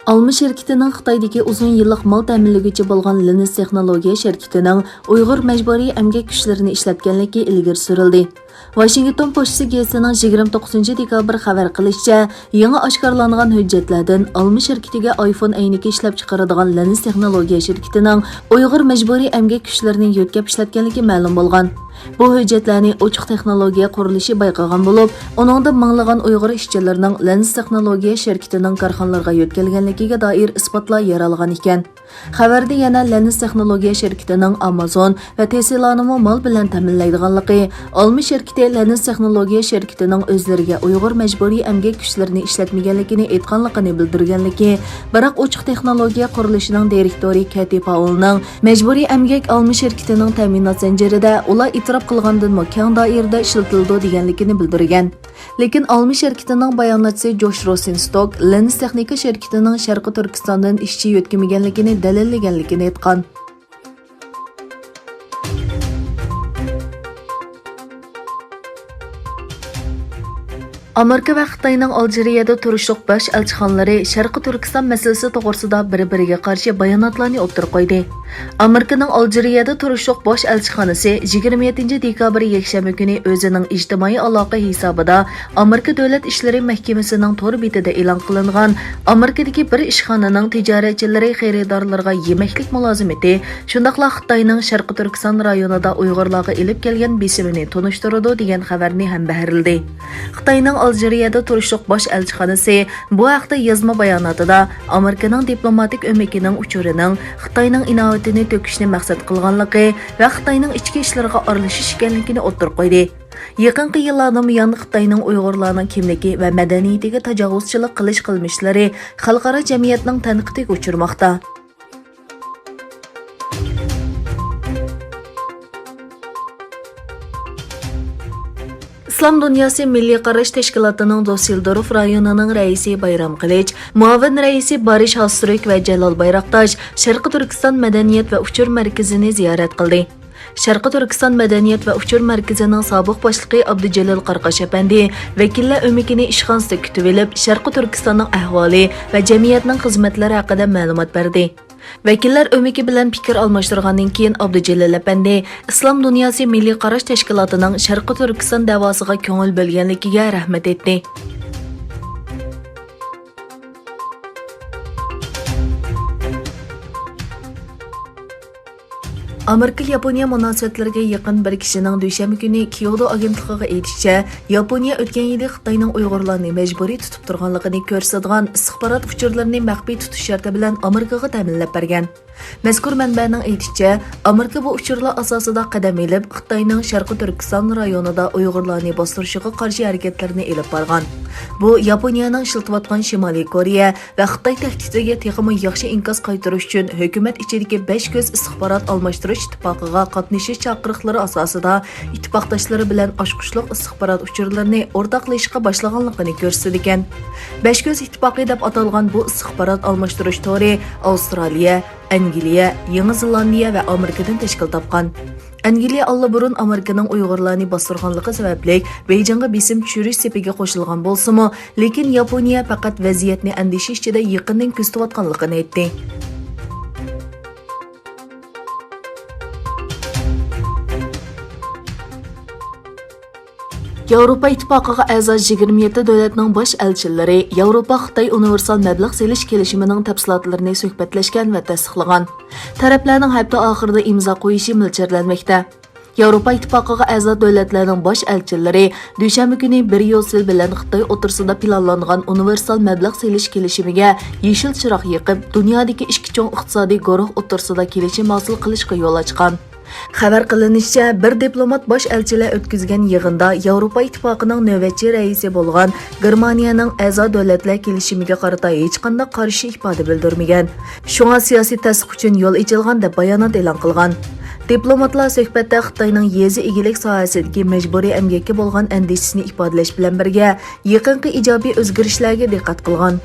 Alma şirketining Xitoydagi uzun yillik mal ta'minlaguvchi bo'lgan Linus texnologiya şirketining Uyg'ur majburiy emgak kuchlarini ishlatganligi ilgari surildi. Washington pochtasi gazetining 29 dekabr xabar qilishicha, yangi oshkorlangan hujjatlardan Alma shirkatiga iPhone ayniki ishlab chiqaradigan Linus texnologiya shirkatining Uyg'ur majburiy emgak kuchlarini yo'tkab ishlatganligi ma'lum bo'lgan. Bu hujjatlarni ochiq texnologiya qurilishi bayqagan bo'lib, uningda minglagan Uyg'ur ishchilarining Linus texnologiya shirkatining korxonalarga yo'tkalganligiga doir isbotlar yer olgan ekan. Xabarda yana Linus texnologiya shirkatining Amazon va Tesla'ni mal bilan ta'minlaydiganligi, Alma shirkati Linus texnologiya shirkatining o'zlariga Uyg'ur majburiy emgak kuchlarini ishlatmaganligini aytganligini bildirganligi, biroq ochiq texnologiya qurilishining direktori Kati Paulning majburiy emgak Alma shirkatining ta'minot zanjirida ular itiraf qilgandan keng doirada ishlatildi deganligini bildirgan. Lekin Alma shirkatining bayonotchisi Josh Rosenstock Linus texnika shirkatining Sharqi Turkistondan ishchi yo'tkamaganligini dalillaganligini aytgan. Amerika va Xitoyning Aljeriyada turishliq bosh elchixonalari Sharqi Turkiston masalasi to'g'risida bir-biriga qarshi bayonotlarni o'ttirib qo'ydi. Amerikaning Aljeriyada turishliq bosh elchixonasi 27 dekabr yakshanba kuni o'zining ijtimoiy aloqa hisobida Amerika Davlat ishlari mahkamasining to'r betida e'lon qilingan Amerikadagi bir ishxonaning tijoratchilari xaridorlarga yemaklik mulozimati, shundaqla Xitoyning Sharqi Turkiston rayonida Uyg'urlarga elib kelgan besimini tunishtirdi degan xabarni ham berildi. Xitoyning Aljeriyada turishliq bosh elchixonasi bu haqda yozma bayonotida Amerikaning diplomatik o'makining uchurining Xitoyning inovatini to'kishni maqsad qilganligi va Xitoyning ichki ishlariga aralashish ekanligini o'ttirib qo'ydi. Yaqinqi yillardan buyon Xitoyning Uyg'urlarning kimligi va madaniyatiga tajovuzchilik qilish qilmishlari xalqaro jamiyatning tanqidiga uchirmoqda. İslam Dünyası Milliy Qarash Tashkilotining Do'sildorf rayonining raisi Bayram Qilich, muavin raisi Barish Hasturuk va Jalol Bayroqtosh Sharqi Turkiston madaniyat va uchur markazini ziyorat qildi. Sharqi Turkiston madaniyat va uchur markazining sobiq boshlig'i Abdujalil Qarqash apandi vakillar o'mikini ishxonasida kutib olib, Sharqi Turkistonning ahvoli va jamiyatning xizmatlari haqida ma'lumot berdi. Vakillar o'miki bilan fikr almashtirgandan keyin Abdujalil apandi Islom Dunyosi Milliy Qarash Tashkilotining Sharqi Turkiston davosiga ko'ngil bo'lganligiga rahmat etdi. Amerika-Yaponiya munosabatlariga yaqin bir kishining dushanba kuni Kyoto agentligiga aytishicha, Yaponiya o'tgan yili Xitoyning Uyg'urlarni majburiy tutib turganligini ko'rsatadigan istixborot uchurlarini maxfiy tutish sharti bilan Amerikaga ta'minlab bergan. Mazkur manbaning aytishicha, Amerika bu uchurlar asosida qadam ilib, Xitoyning Sharqi Turkiston rayonida Uyg'urlarni bostirishiga qarshi harakatlarni elib borgan. Bu Yaponiyaning ishlatayotgan Shimoliy Koreya va Xitoy tahdidiga texmo yaxshi inkas qaytarish uchun hukumat ichidagi 5 ko'z istixborot almashtirish ittifoqiga qatnashish chaqiriqlari asosida ittifoqdoshlari bilan oshqushliq istixborot uchurlarini o'rtoqlashishga boshlaganligini ko'rsatgan. 5 ko'z ittifoqi deb atalgan bu istixborot almashtirish to'ri Avstraliya, Angliya, Yangi Zelandiya va Amerikadan tashkil topgan. Angliya allaburun Amerikaning Uyg'urlarni bostirganligi sababli Beijingga besim tushirish sepiga qo'shilgan bo'lsa-mu, lekin Yaponiya faqat vaziyatni andisha ichida yaqindan kuzatayotganligini aytdi. Yevropa İttifoqiga a'zo 27 davlatning bosh elchilari Yevropa-Xitoy universal mablag' selish kelishimining tafsilotlarini suhbatlashgan va tasdiqlagan. Taraflarning hafta oxirida imzo qo'yishi mo'ljallanmoqda. Yevropa İttifoqiga a'zo davlatlarning bosh elchilari dushanba kuni bir yo'l bilan Xitoy o'tirsida planlangan universal mablag' selish kelishimiga yeshil chiroq yoqib, dunyodagi ikki chong iqtisodiy guruh o'tirsida kelishim hosil qilishga yo'l ochgan. Xabar qilinishicha, bir diplomat bosh elchilar o'tkazgan yig'inda Yevropa Ittifoqining navbatchi raisi bo'lgan Germaniyaning a'zo davlatlar kelishimiga qarata hech qanday qarshi ifoda bildirmagan. Shunga siyosiy tasdiq uchun yo'l ochilgan deb bayonot e'lon qilgan. Diplomatlar suhbatda Xitoyning yezi egilik sohasidagi majburiy emgakka bo'lgan andishini ifodalash bilan birga yaqinqi ijobiy o'zgarishlarga diqqat qilgan.